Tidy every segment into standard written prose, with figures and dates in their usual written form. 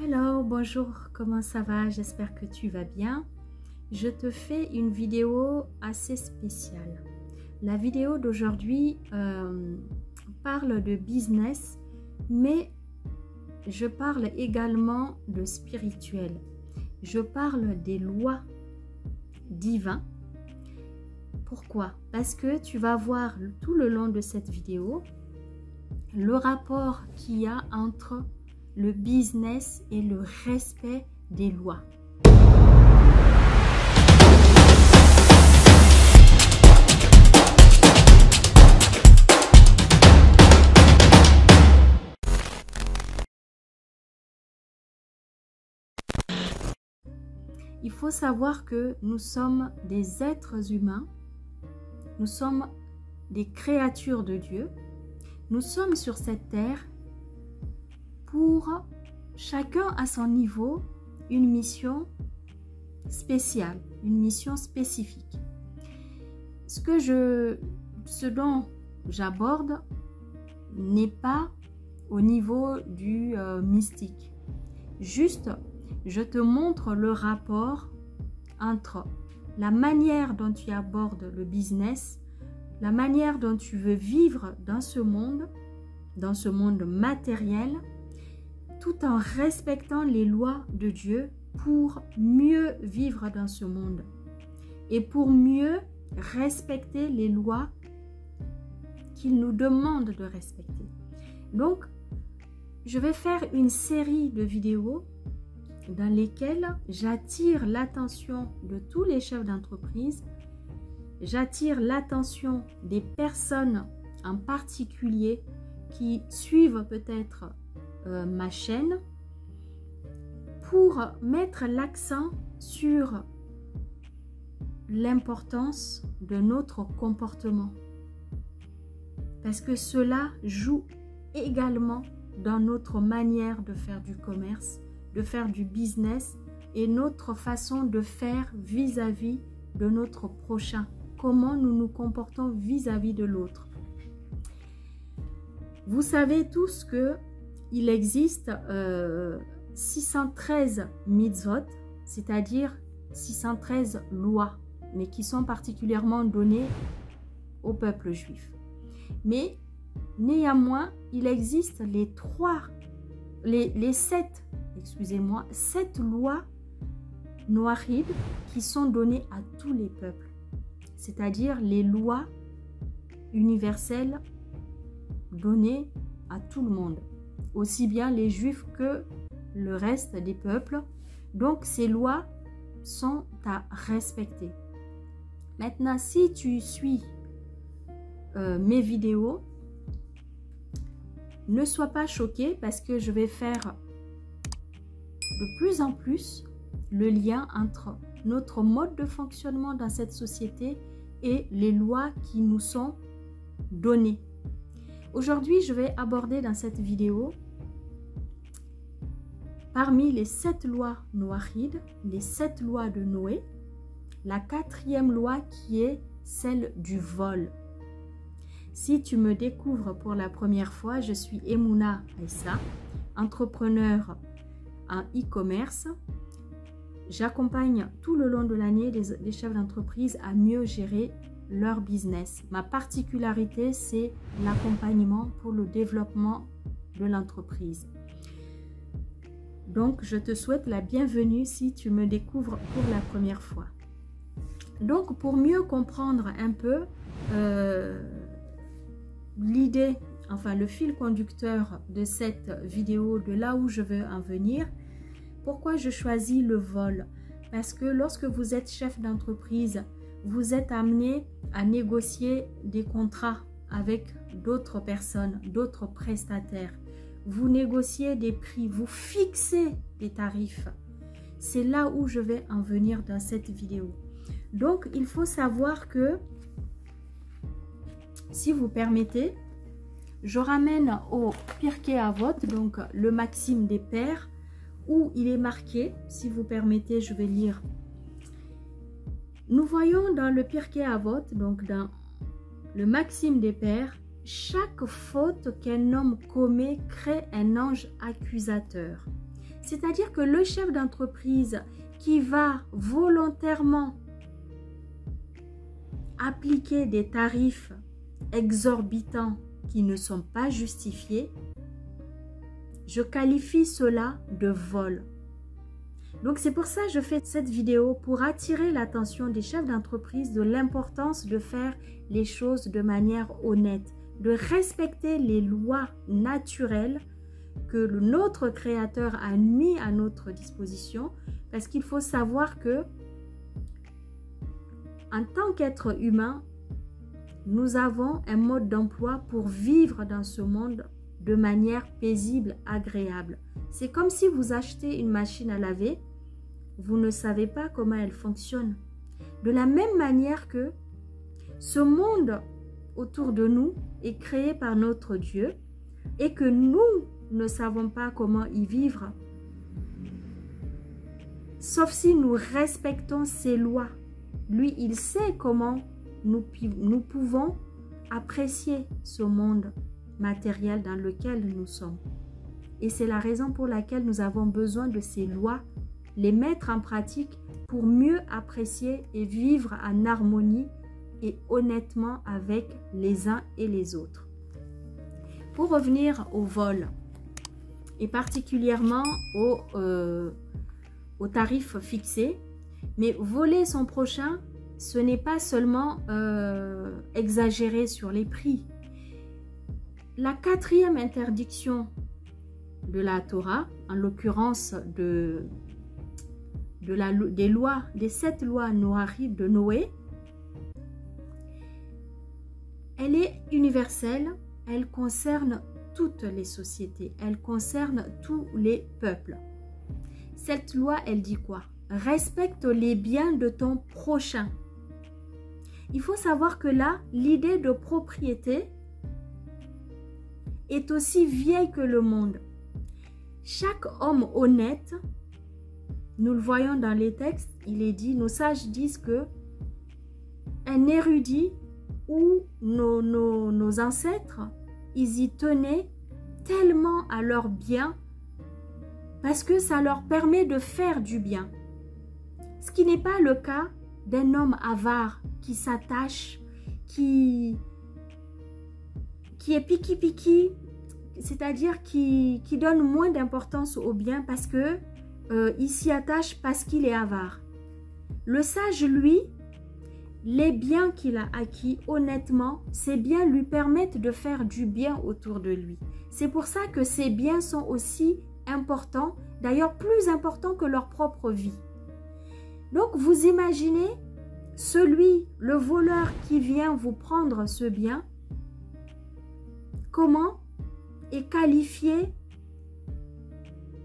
Hello, bonjour, comment ça va? J'espère que tu vas bien. Je te fais une vidéo assez spéciale. La vidéo d'aujourd'hui parle de business, mais je parle également de spirituel. Je parle des lois divines. Pourquoi? Parce que tu vas voir tout le long de cette vidéo le rapport qu'il y a entre le business et le respect des lois. Il faut savoir que nous sommes des êtres humains, nous sommes des créatures de Dieu, nous sommes sur cette terre pour chacun à son niveau une mission spéciale, une mission spécifique. Ce dont j'aborde n'est pas au niveau du mystique. Juste, je te montre le rapport entre la manière dont tu abordes le business, la manière dont tu veux vivre dans ce monde matériel, tout en respectant les lois de Dieu pour mieux vivre dans ce monde et pour mieux respecter les lois qu'il nous demande de respecter. Donc, je vais faire une série de vidéos dans lesquelles j'attire l'attention de tous les chefs d'entreprise, j'attire l'attention des personnes en particulier qui suivent peut-être ma chaîne pour mettre l'accent sur l'importance de notre comportement. Parce que cela joue également dans notre manière de faire du commerce, de faire du business et notre façon de faire vis-à-vis de notre prochain. Comment nous nous comportons vis-à-vis de l'autre. Vous savez tous que il existe 613 mitzvot, c'est-à-dire 613 lois, mais qui sont particulièrement données au peuple juif. Mais néanmoins, il existe sept lois noachides qui sont données à tous les peuples, c'est-à-dire les lois universelles données à tout le monde, aussi bien les juifs que le reste des peuples. Donc ces lois sont à respecter. Maintenant, si tu suis mes vidéos, ne sois pas choqué parce que je vais faire de plus en plus le lien entre notre mode de fonctionnement dans cette société et les lois qui nous sont données. Aujourd'hui, je vais aborder dans cette vidéo, parmi les 7 lois noachides, les 7 lois de Noé, la 4e loi qui est celle du vol. Si tu me découvres pour la première fois, je suis Emouna Aïssa, entrepreneur en e-commerce. J'accompagne tout le long de l'année les chefs d'entreprise à mieux gérer leur business. Ma particularité, c'est l'accompagnement pour le développement de l'entreprise. Donc, je te souhaite la bienvenue si tu me découvres pour la première fois. Donc, pour mieux comprendre un peu l'idée, enfin le fil conducteur de cette vidéo, de là où je veux en venir, pourquoi je choisis le vol? Parce que lorsque vous êtes chef d'entreprise, vous êtes amené à négocier des contrats avec d'autres personnes, d'autres prestataires. Vous négociez des prix, vous fixez des tarifs. C'est là où je vais en venir dans cette vidéo. Donc, il faut savoir que, si vous permettez, je ramène au Pirkei Avot, donc le Maxime des Pères, où il est marqué, si vous permettez, je vais lire. Nous voyons dans le Pirkei Avot, donc dans le Maxime des Pères, chaque faute qu'un homme commet crée un ange accusateur. C'est-à-dire que le chef d'entreprise qui va volontairement appliquer des tarifs exorbitants qui ne sont pas justifiés, je qualifie cela de vol. Donc c'est pour ça que je fais cette vidéo, pour attirer l'attention des chefs d'entreprise de l'importance de faire les choses de manière honnête, de respecter les lois naturelles que notre Créateur a mis à notre disposition, parce qu'il faut savoir que en tant qu'être humain, nous avons un mode d'emploi pour vivre dans ce monde de manière paisible, agréable. C'est comme si vous achetez une machine à laver, vous ne savez pas comment elle fonctionne. De la même manière que ce monde autour de nous est créé par notre Dieu et que nous ne savons pas comment y vivre, sauf si nous respectons ses lois. Lui, il sait comment nous pouvons apprécier ce monde matériel dans lequel nous sommes. Et c'est la raison pour laquelle nous avons besoin de ces lois, les mettre en pratique pour mieux apprécier et vivre en harmonie et honnêtement avec les uns et les autres. Pour revenir au vol, et particulièrement au tarif fixé, mais voler son prochain, ce n'est pas seulement exagérer sur les prix. La quatrième interdiction de la Torah, en l'occurrence des 7 lois noahides de Noé, elle est universelle, elle concerne toutes les sociétés, elle concerne tous les peuples. Cette loi, elle dit quoi? Respecte les biens de ton prochain. Il faut savoir que là, l'idée de propriété est aussi vieille que le monde. Chaque homme honnête, nous le voyons dans les textes, il est dit, nos sages disent que un érudit ou nos ancêtres, ils y tenaient tellement à leurs biens parce que ça leur permet de faire du bien. Ce qui n'est pas le cas d'un homme avare qui s'attache, qui est piqui-piqui, c'est-à-dire qui donne moins d'importance aux biens parce que il s'y attache parce qu'il est avare. Le sage, lui, les biens qu'il a acquis, honnêtement, ces biens lui permettent de faire du bien autour de lui. C'est pour ça que ces biens sont aussi importants, d'ailleurs plus importants que leur propre vie. Donc vous imaginez le voleur qui vient vous prendre ce bien, comment est qualifiée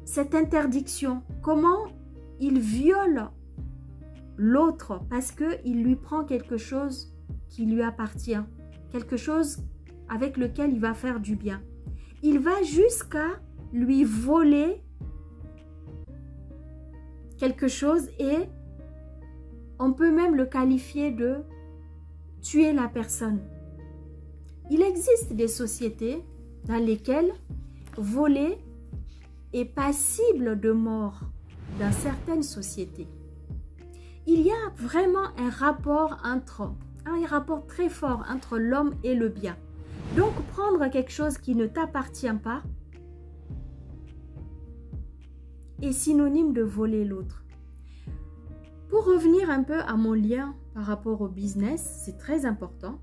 cette interdiction, comment il viole l'autre parce qu'il lui prend quelque chose qui lui appartient, quelque chose avec lequel il va faire du bien. Il va jusqu'à lui voler quelque chose et on peut même le qualifier de tuer la personne. Il existe des sociétés dans lesquelles voler est passible de mort dans certaines sociétés. Il y a vraiment un rapport très fort entre l'homme et le bien. Donc, prendre quelque chose qui ne t'appartient pas est synonyme de voler l'autre. Pour revenir un peu à mon lien par rapport au business, c'est très important.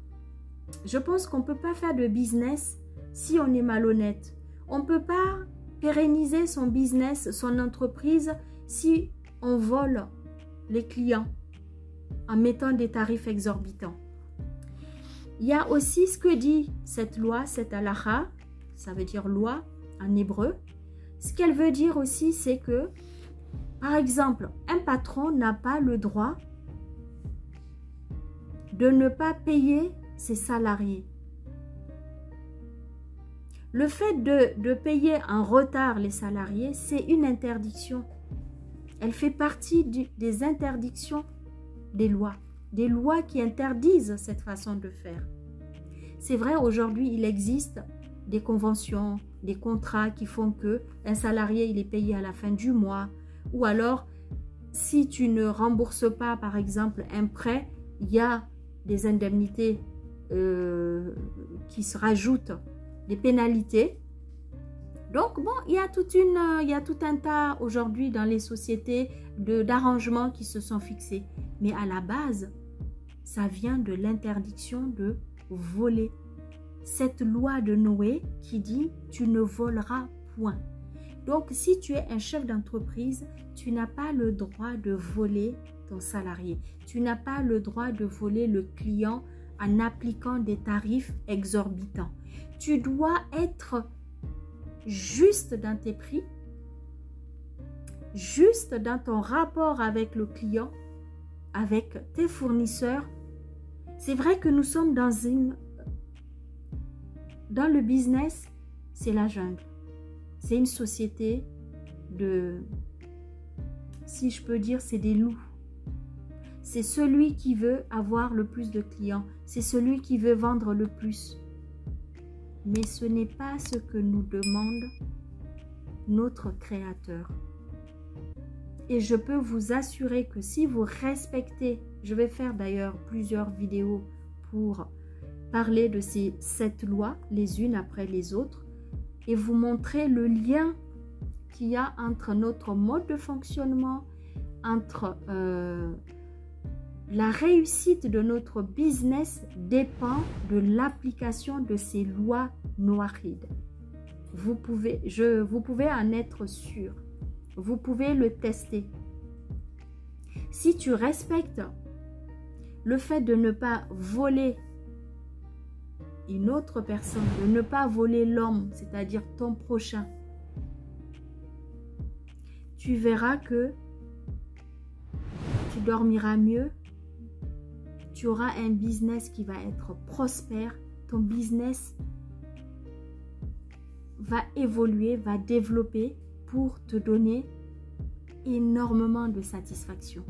Je pense qu'on ne peut pas faire de business si on est malhonnête. On ne peut pas pérenniser son business, son entreprise, si on vole les clients en mettant des tarifs exorbitants. Il y a aussi ce que dit cette loi, cette halakha, ça veut dire loi en hébreu. Ce qu'elle veut dire aussi, c'est que, par exemple, un patron n'a pas le droit de ne pas payer ses salariés. Le fait de payer en retard les salariés, c'est une interdiction. Elle fait partie des interdictions des lois qui interdisent cette façon de faire. C'est vrai, aujourd'hui, il existe des conventions des contrats qui font que un salarié il est payé à la fin du mois, ou alors si tu ne rembourses pas par exemple un prêt, il y a des indemnités qui se rajoutent, des pénalités. Donc bon, il y a tout un tas aujourd'hui dans les sociétés d'arrangements qui se sont fixés. Mais à la base, ça vient de l'interdiction de voler. Cette loi de Noé qui dit « tu ne voleras point ». Donc si tu es un chef d'entreprise, tu n'as pas le droit de voler ton salarié. Tu n'as pas le droit de voler le client en appliquant des tarifs exorbitants. Tu dois être juste dans tes prix, juste dans ton rapport avec le client, avec tes fournisseurs. C'est vrai que nous sommes dans le business, c'est la jungle. C'est une société si je peux dire, c'est des loups. C'est celui qui veut avoir le plus de clients. C'est celui qui veut vendre le plus. Mais ce n'est pas ce que nous demande notre Créateur. Et je peux vous assurer que si vous respectez, je vais faire d'ailleurs plusieurs vidéos pour parler de ces 7 lois, les unes après les autres, et vous montrer le lien qu'il y a entre notre mode de fonctionnement, entre la réussite de notre business dépend de l'application de ces lois noachides. Vous pouvez en être sûr. Vous pouvez le tester. Si tu respectes le fait de ne pas voler une autre personne, de ne pas voler l'homme, c'est-à-dire ton prochain, tu verras que tu dormiras mieux, tu auras un business qui va être prospère, ton business va évoluer, va développer pour te donner énormément de satisfaction.